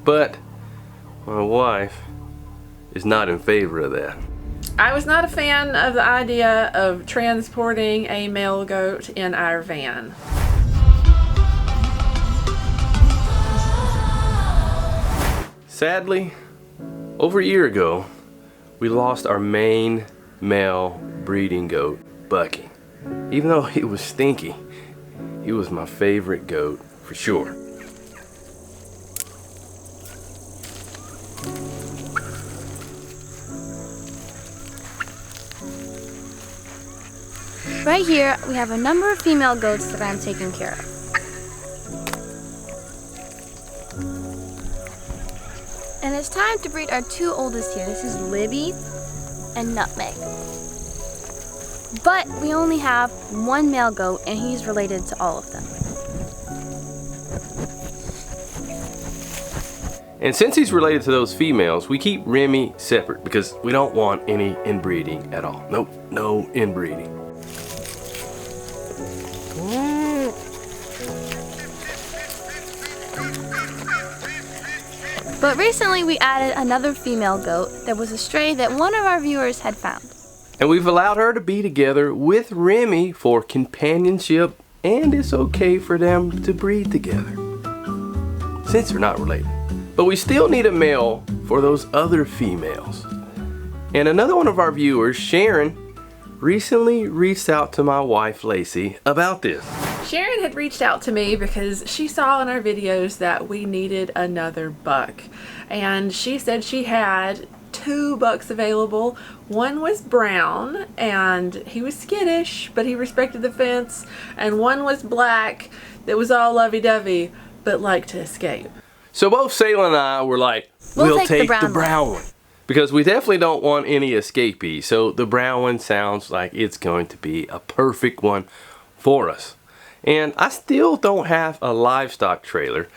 but my wife is not in favor of that. I was not a fan of the idea of transporting a male goat in our van. Sadly, over a year ago, we lost our main male breeding goat, Bucky. Even though he was Stinky, he was my favorite goat for sure. Right here, we have a number of female goats that I'm taking care of. And it's time to breed our two oldest here. This is Libby and Nutmeg. But we only have one male goat, and he's related to all of them. And since he's related to those females, we keep Remy separate because we don't want any inbreeding at all. Nope, no inbreeding. But recently we added another female goat that was a stray that one of our viewers had found. And we've allowed her to be together with Remy for companionship, and it's okay for them to breed together since they're not related. But we still need a male for those other females. And another one of our viewers, Sharon, recently reached out to my wife Lacie about this. Sharon had reached out to me because she saw in our videos that we needed another buck. And she said she had 2 bucks available. One was brown and he was skittish, but he respected the fence. And one was black that was all lovey-dovey, but liked to escape. So both Sailor and I were like, we'll take the brown one. Because we definitely don't want any escapees. So the brown one sounds like it's going to be a perfect one for us. And I still don't have a livestock trailer.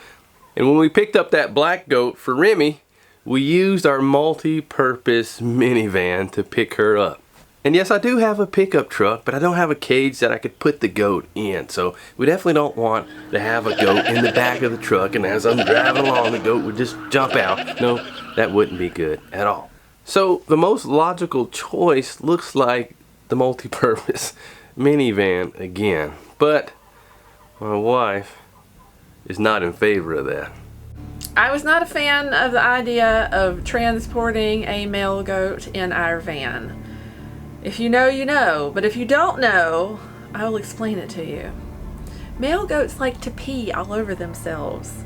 And when we picked up that black goat for Remy, we used our multi-purpose minivan to pick her up. And yes, I do have a pickup truck, but I don't have a cage that I could put the goat in. So we definitely don't want to have a goat in the back of the truck, and as I'm driving along, the goat would just jump out. No, that wouldn't be good at all. So the most logical choice looks like the multi-purpose minivan again. But my wife is not in favor of that. I was not a fan of the idea of transporting a male goat in our van. If you know, you know, but if you don't know, I will explain it to you. Male goats like to pee all over themselves.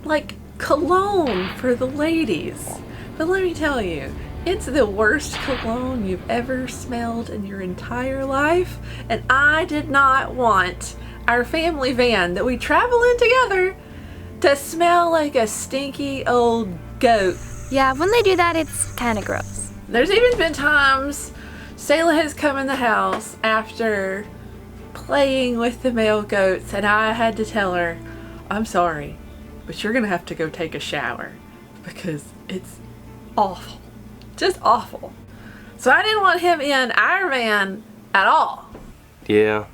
Like cologne for the ladies. But let me tell you, it's the worst cologne you've ever smelled in your entire life, and I did not want our family van that we travel in together to smell like a stinky old goat. Yeah, when they do that, it's kind of gross. There's even been times Sayla has come in the house after playing with the male goats, and I had to tell her, I'm sorry, but you're gonna have to go take a shower because it's awful. Just awful. So I didn't want him in our van at all. Yeah,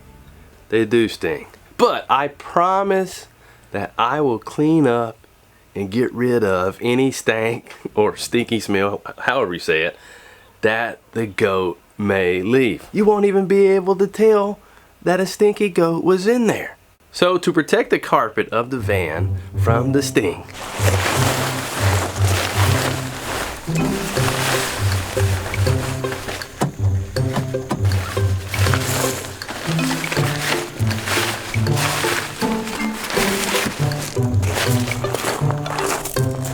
they do stink. But I promise that I will clean up and get rid of any stank or stinky smell, however you say it, that the goat may leave. You won't even be able to tell that a stinky goat was in there. So to protect the carpet of the van from the stink,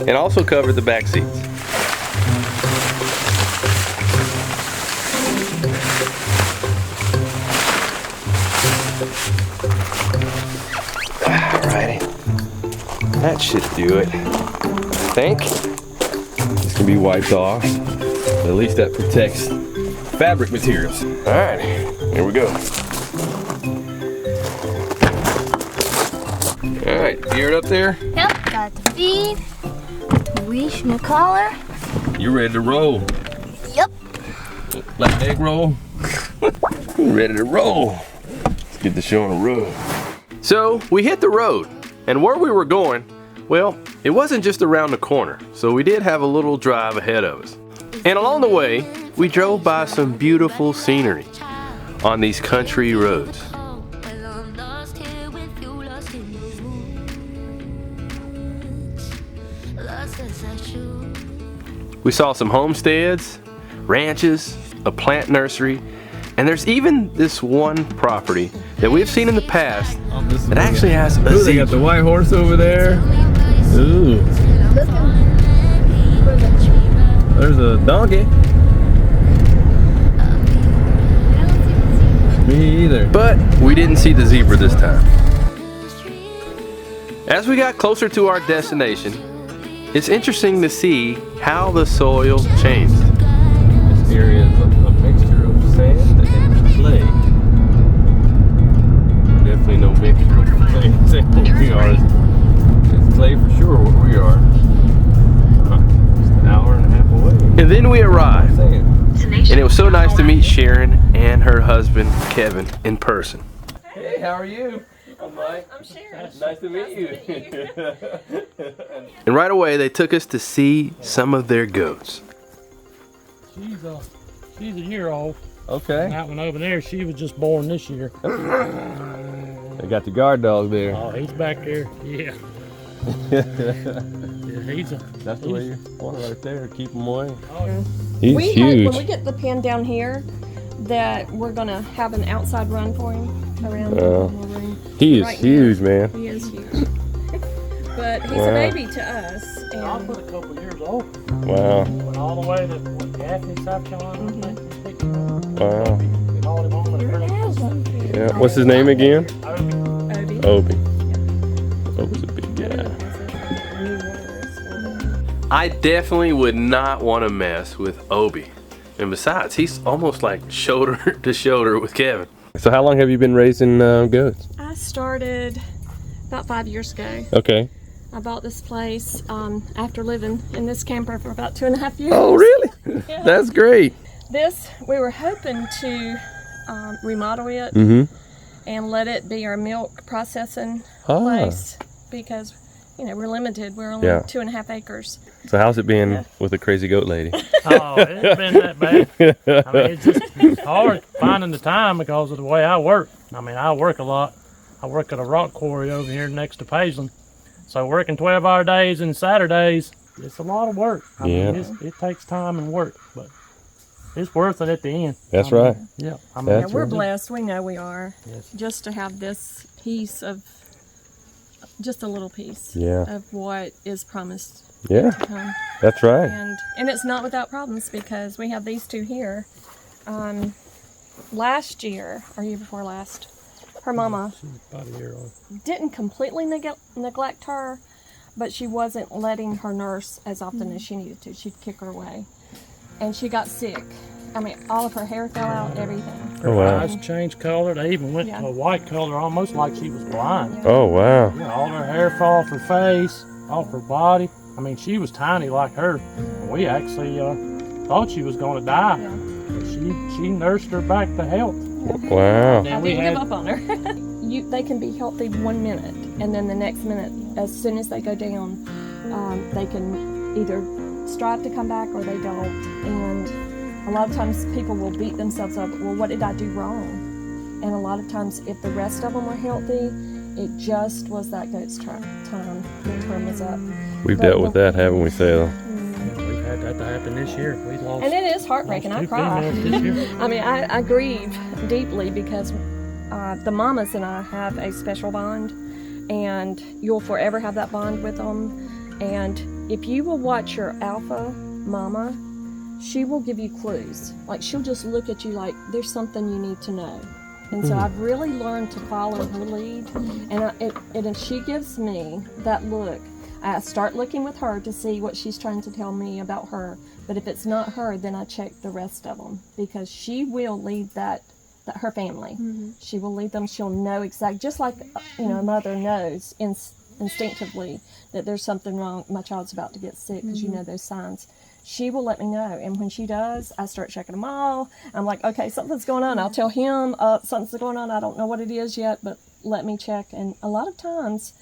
and also cover the back seats. Alrighty, that should do it. I think this can be wiped off. At least that protects fabric materials. Alright, here we go. Alright, geared up there? Yep, got the feed, leash and a collar. You ready to roll? Yep. Like egg roll? Ready to roll. Let's get the show on the road. So we hit the road, and where we were going Well, it wasn't just around the corner, so we did have a little drive ahead of us. And along the way, we drove by some beautiful scenery on these country roads. We saw some homesteads, ranches, a plant nursery, and there's even this one property that we've seen in the past that actually has a They zebra. got the white horse over there. Ooh. There's a donkey. Me either. But we didn't see the zebra this time. As we got closer to our destination, it's interesting to see how the soil changed. This area is a mixture of sand and clay. Definitely no mixture of Same what we are. It's clay for sure what we are. Just an hour and a half away. And then we arrived, Sand. and it was so nice to meet Sharon and her husband, Kevin, in person. Hey, how are you? I'm Mike. I'm Sharon. Nice to meet you. And right away, they took us to see some of their goats. She's a year old. Okay. That one over there, she was just born this year. They got the guard dog there. Oh, he's back there. Yeah. Yeah, he's a. That's the way you want it right there. Keep him away. Oh, He's We huge. hope when we get the pen down here that we're gonna have an outside run for him around the whole room. He is Right huge, man. He is huge. But he's Wow. a baby to us. I And was a couple years old. Wow. Went all the way to Gaffney, South Carolina. I think. Picked him up. Wow. We hauled him home and Yeah. What's his name again? Obi. Obi. Obi's a big guy. I definitely would not want to mess with Obi. And besides, he's almost like shoulder to shoulder with Kevin. So how long have you been raising goats? I started about 5 years ago. Okay. I bought this place after living in this camper for about 2.5 years. Oh, really? Yeah. That's great. This, we were hoping to remodel it Mm-hmm. and let it be our milk processing Ah. place because, you know, we're limited. We're only Yeah. 2.5 acres. So how's it been with the crazy goat lady? Oh, it's been that bad. I mean, it's hard finding the time because of the way I work. I mean, I work a lot. I work at a rock quarry over here next to Paisley. So working 12-hour days and Saturdays, it's a lot of work. I Yeah. mean, it takes time and work, but it's worth it at the end. That's I mean, right. Yeah. I mean, That's Yeah, we're right. blessed. We know we are. Yes. Just to have this piece of, just a little piece Yeah. of what is promised Yeah, to come. that's right. And it's not without problems because we have these two here. Last year, or year before last, her mama she's about a year old. didn't completely neglect her, but she wasn't letting her nurse as often as she needed to. She'd kick her away. And she got sick. I mean, all of her hair fell out, everything. Her Oh, wow. eyes changed color. They even went Yeah. to a white color, almost like she was blind. Oh, wow. Yeah, all her hair fell off her face, off her body. I mean, she was tiny like her. We actually thought she was going to die. Yeah. But she nursed her back to health. Wow. I Then we didn't had give up on her. They can be healthy 1 minute, and then the next minute, as soon as they go down, they can either strive to come back or they don't. And a lot of times people will beat themselves up. Well, what did I do wrong? And a lot of times, if the rest of them were healthy, it just was that goat's time. Their term was up. We've But dealt with that, haven't we, Sal? we've had that to happen this year. We lost. And it is heartbreaking. I two cry. females this year. I mean, I grieve deeply because the mamas and I have a special bond, and you'll forever have that bond with them. And if you will watch your alpha mama, she will give you clues. Like, she'll just look at you like there's something you need to know. And so I've really learned to follow her lead. And if she gives me that look, I start looking with her to see what she's trying to tell me about her. But if it's not her, then I check the rest of them, because she will lead that her family. She will lead them. She'll know exactly, just like a mother knows instinctively that there's something wrong. My child's about to get sick, because you know those signs. She will let me know, and when she does, I start checking them all. I'm like, okay, something's going on. I'll tell him something's going on. I don't know what it is yet, but let me check. And a lot of times,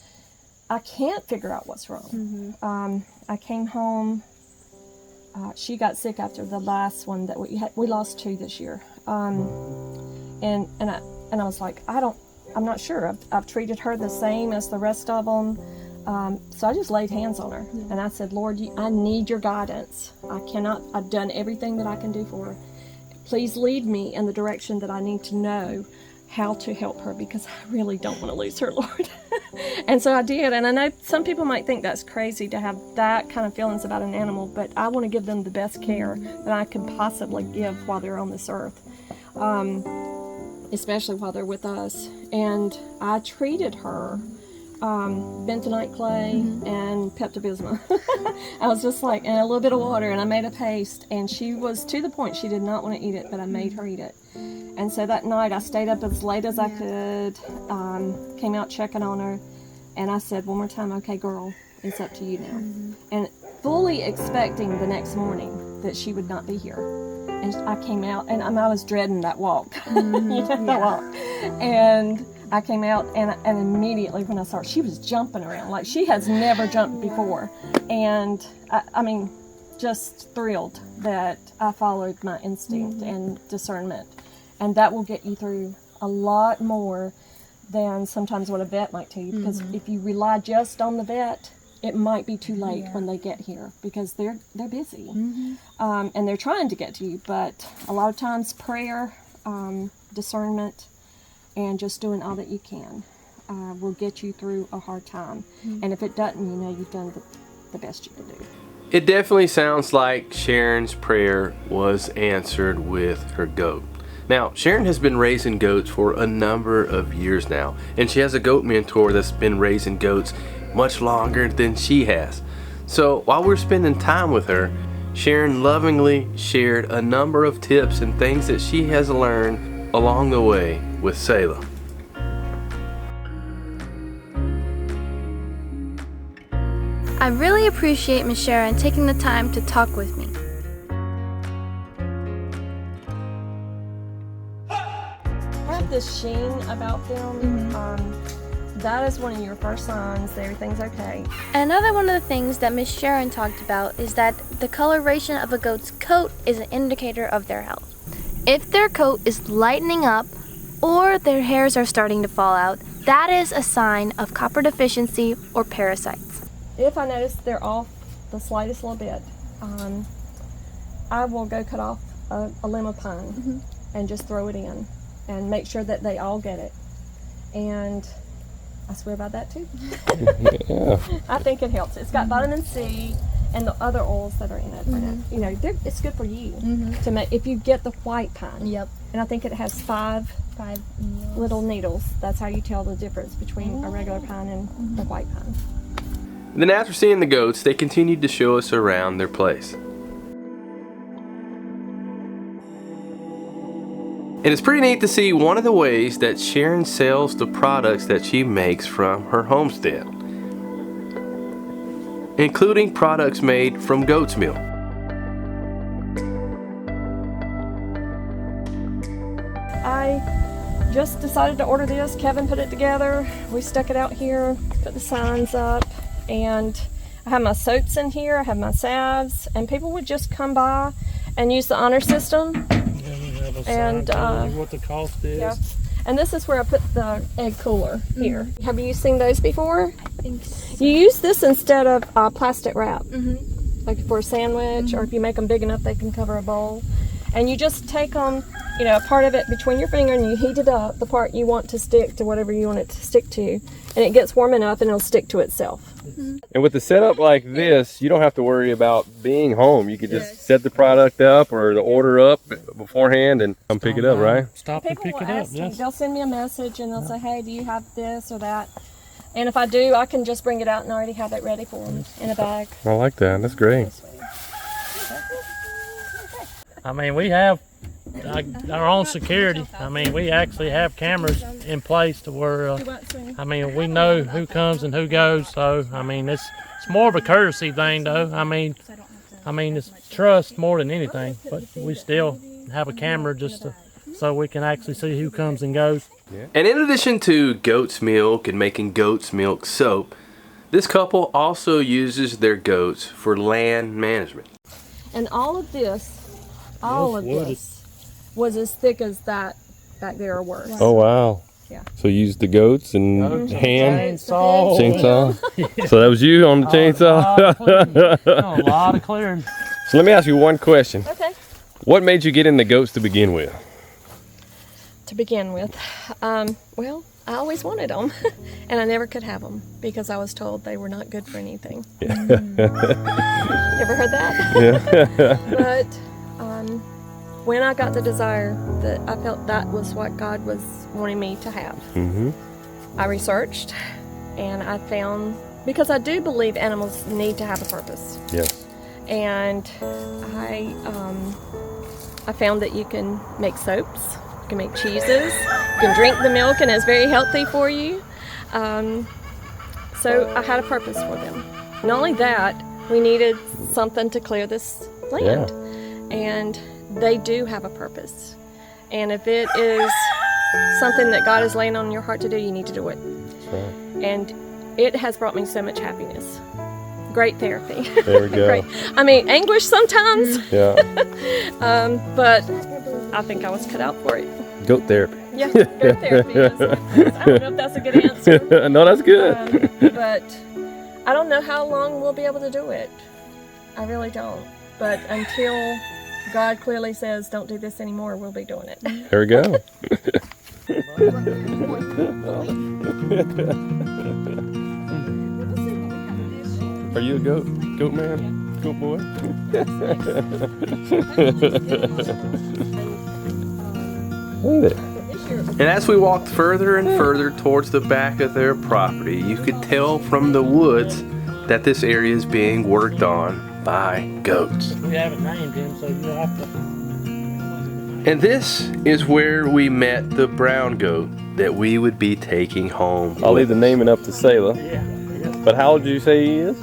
I can't figure out what's wrong. I came home. She got sick after the last one that we had. We lost 2 this year. And I was like, I'm not sure. I've treated her the same as the rest of them. So I just laid hands on her, and I said, Lord, I need your guidance. I've done everything that I can do for her. Please lead me in the direction that I need to know how to help her, because I really don't want to lose her, Lord. And so I did, and I know some people might think that's crazy to have that kind of feelings about an animal, but I want to give them the best care that I can possibly give while they're on this earth, especially while they're with us. And I treated her bentonite clay and Pepto-Bismol. I was just like, and a little bit of water, and I made a paste, and she was to the point she did not want to eat it, but I made her eat it. And so that night I stayed up as late as I could, came out checking on her, and I said one more time, okay girl, it's up to you now. And fully expecting the next morning that she would not be here. And I came out, and I was dreading that walk. That walk. And I came out, and immediately when I saw her, she was jumping around like she has never jumped before. And I mean, just thrilled that I followed my instinct and discernment. And that will get you through a lot more than sometimes what a vet might tell you. Because if you rely just on the vet, it might be too late when they get here, because they're busy. And they're trying to get to you. But a lot of times prayer, discernment, and just doing all that you can will get you through a hard time. And if it doesn't, you know you've done the best you can do. It definitely sounds like Sharon's prayer was answered with her goat. Now, Sharon has been raising goats for a number of years now, and she has a goat mentor that's been raising goats much longer than she has. So while we're spending time with her, Sharon lovingly shared a number of tips and things that she has learned along the way with Selah. I really appreciate Miss Sharon taking the time to talk with me. I have this sheen about them. That is one of your first signs that everything's okay. Another one of the things that Miss Sharon talked about is that the coloration of a goat's coat is an indicator of their health. If their coat is lightening up or their hairs are starting to fall out, that is a sign of copper deficiency or parasites. If I notice they're off the slightest little bit, I will go cut off a limb of pine and just throw it in and make sure that they all get it. And I swear by that too. I think it helps. It's got vitamin C and the other oils that are in it. You know, it's good for you to make, if you get the white pine. And I think it has five little needles. That's how you tell the difference between a regular pine and the white pine. Then after seeing the goats, they continued to show us around their place. And it's pretty neat to see one of the ways that Sharon sells the products that she makes from her homestead, including products made from goat's milk. I just decided to order this. Kevin put it together. We stuck it out here, put the signs up, and I have my soaps in here, I have my salves, and people would just come by and use the honor system. And what the cost is. Yeah. And this is where I put the egg cooler here. Have you seen those before? I think so. You use this instead of plastic wrap, like for a sandwich, or if you make them big enough, they can cover a bowl. And you just take them, you know, a part of it between your finger, and you heat it up, the part you want to stick to whatever you want it to stick to, and it gets warm enough and it'll stick to itself. And with the setup like this, you don't have to worry about being home. You could just set the product up or the order up beforehand and come pick it up, right? Stop and People pick will it up, ask me, yes. they'll send me a message and they'll say, hey, do you have this or that? And if I do, I can just bring it out and already have it ready for them in a bag. I like that. That's great. I mean, we have our own security. I mean, we actually have cameras in place to where, I mean, we know who comes and who goes. So, I mean, it's more of a courtesy thing, though. I mean, it's trust more than anything. But we still have a camera just so we can actually see who comes and goes. And in addition to goat's milk and making goat's milk soap, This couple also uses their goats for land management. And all of this was as thick as that back there or worse. Oh wow. Yeah. So you used the goats and hand Chainsaw. So that was you on the chainsaw. A lot of clearing. So let me ask you one question. Okay. What made you get into goats to begin with? To begin with, well, I always wanted them, and I never could have them because I was told they were not good for anything. Yeah. Ever heard that? Yeah. But when I got the desire, that I felt that was what God was wanting me to have. Mm-hmm. I researched, and I found, because I do believe animals need to have a purpose. Yes. And I found that you can make soaps, you can make cheeses, you can drink the milk, and it's very healthy for you. So I had a purpose for them. Not only that, we needed something to clear this land. Yeah. And they do have a purpose. And if it is something that God is laying on your heart to do, you need to do it. That's right. And it has brought me so much happiness. Great therapy. There we go. Great. I mean, anguish sometimes. Yeah. But I think I was cut out for it. Goat therapy. Yeah, goat therapy. Yes. I don't know if that's a good answer. No, that's good. But I don't know how long we'll be able to do it. I really don't. But until God clearly says, don't do this anymore, we'll be doing it. There we go. Are you a goat man? Goat boy? Hey there. And as we walked further and further towards the back of their property, you could tell from the woods that this area is being worked on by goats. We haven't named him, so you'll have to. And this is where we met the brown goat that we would be taking home. I'll leave the naming up to Selah. Yeah. But how old did you say he is?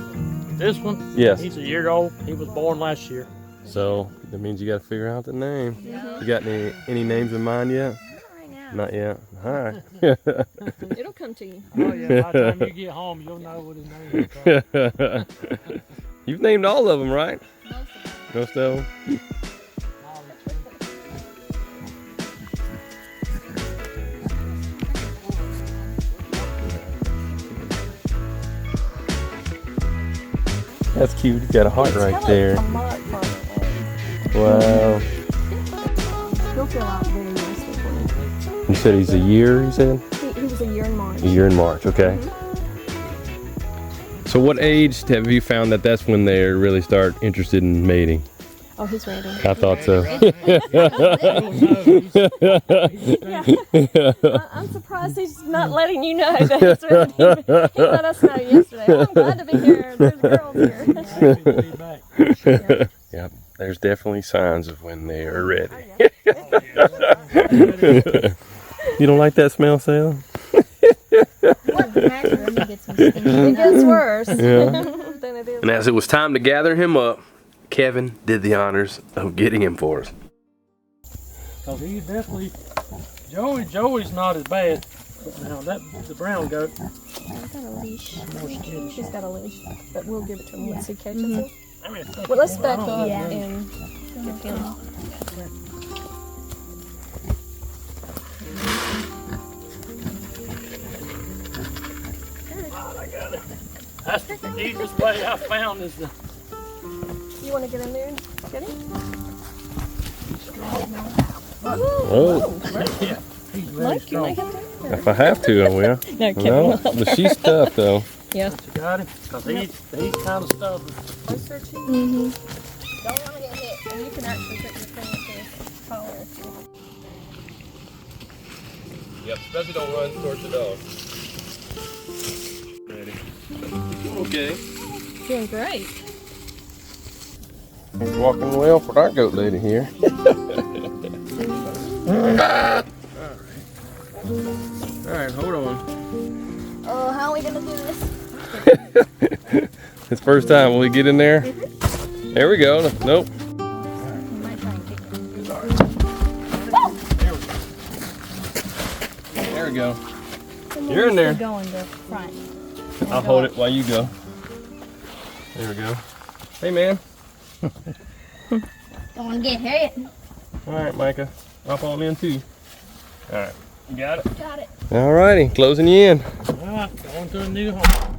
This one? Yes. He's a year old. He was born last year. So that means you got to figure out the name. You got any names in mind yet? Not yet. All right. It'll come to you. Oh yeah, by the time you get home, you'll know what his name is. You've named all of them, right? Most of them. That's cute. He's got a heart right there. Wow. He'll fill out very nicely for me. You said he's a year, you said? He was a year in March. A year in March, okay. So what age have you found that that's when they really start interested in mating? Oh, he's ready. I thought so. I'm surprised he's not letting you know that he's ready. He let us know yesterday. Oh, I'm glad to be here. There's girls here. Yep, there's definitely signs of when they are ready. You don't like that smell, Selah? It gets worse than it is. And as it was time to gather him up, Kevin did the honors of getting him for us. Cause he's definitely Joey's not as bad. Now the brown goat. He's got a leash. More skinny. He's got a leash, but we'll give it to him once he catches it. I mean, Well, let's back up and give him. that's the easiest way I found is the. You want to get in there and get him? Oh, Yeah, he's really Mike, you strong. make him there? if I have to, I will. No, Kevin. No, but she's tough though. Yeah. You got him? Cause he's kind of stubborn. Don't want to get hit. And you can actually put your thing up his collar if you want. Yep, especially don't run towards the dog. Ready. Okay. Doing great. It's walking well for our goat lady here. Alright, hold on. Oh, how are we gonna do this? It's first time. Will we get in there? There we go. Nope. There we go. You're in there. Go in the front. I'll hold it while you go. There we go. Hey, man. Don't want to get hurt. All right, Micah. Hop on in, too. All right. You got it? Got it. All righty. Closing you in. All right, going to a new home.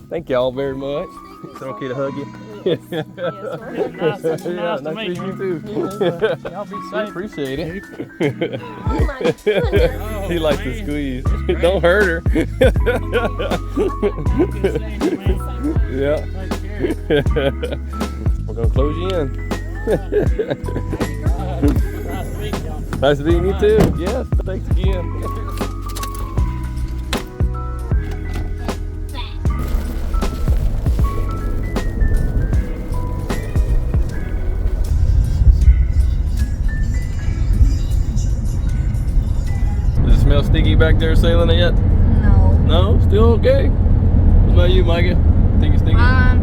Thank y'all very much. It's okay to hug you. Nice to meet you. too. Y'all be safe. Appreciate it. Oh my goodness. He likes to squeeze. Don't hurt her. Yeah. We're gonna close you in. Nice meeting you too. Yes. Thanks again. Smell stinky back there sailing it yet? No. No? Still okay? What about you, Micah? Think it's stinky? Huh?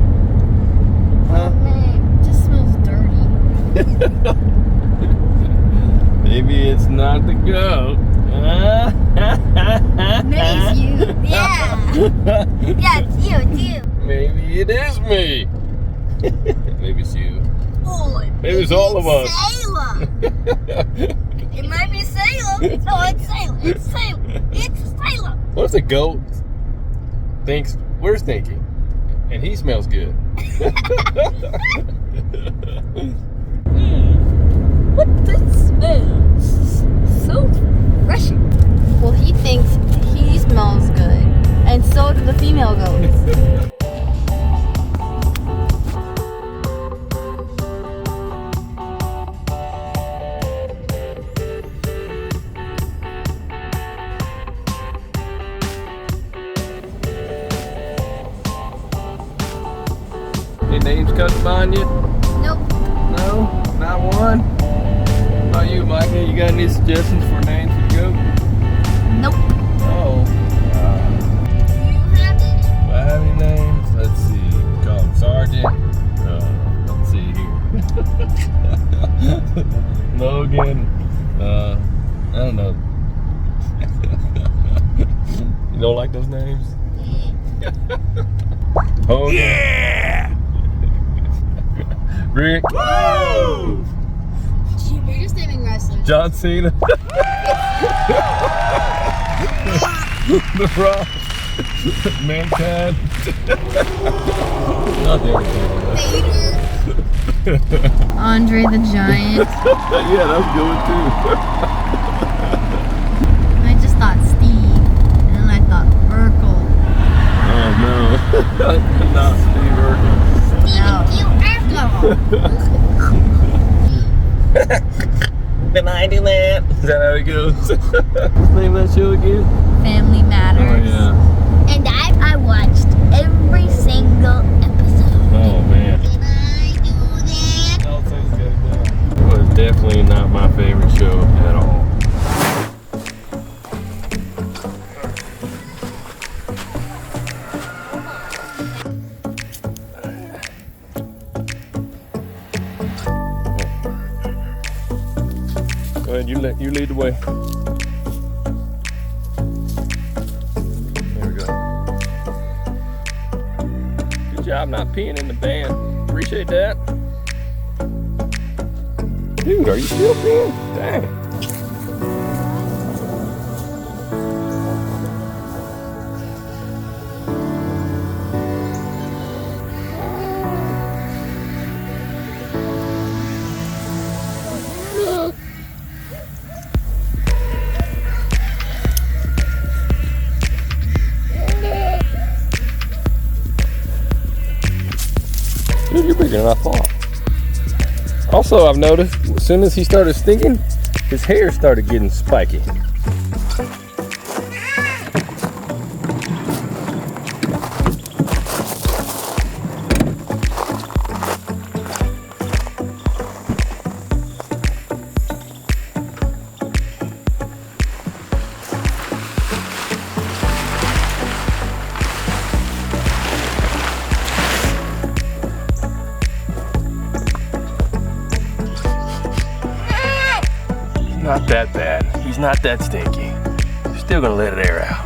Man, it just smells dirty. Maybe it's not the goat. Maybe it's you. Yeah. Yeah, it's you, too. Maybe it is me. Maybe it's you. Oh, Maybe it's all of us. Salem. It might be Salem. No, it's Salem. It's Salem. It's Salem. What if the goat thinks we're stinky and he smells good? What this smells so refreshing. Well, he thinks he smells good, and so do the female goats. Any names cut behind you? Nope. No? Not one? How about you, Micah? You got any suggestions for names for the goat? Nope. Oh. Do I have any names? Let's see. Call him Sergeant. Let's see here. Logan. I don't know. You don't like those names? Oh yeah! Rick. Woo! You're just naming wrestlers. John Cena. The Rock. Mankind. Not the Vader. Andre the Giant. Yeah, that was good too. I just thought Steve, and then I thought Urkel. Oh no. Not Steve Urkel. Can I do that? Is that how it goes? Name that show again? Family Matters. Oh yeah. And I watched every single episode. Oh man. Can I do that? I'll take it down. It was definitely not my favorite show at all. Go ahead, you lead the way. There we go. Good job not peeing in the van. Appreciate that. Dude, are you still peeing? Dang. Dude, you're bigger than I thought. Also, I've noticed, as soon as he started stinking, his hair started getting spiky. Not that bad. He's not that stinky. Still gonna let it air out.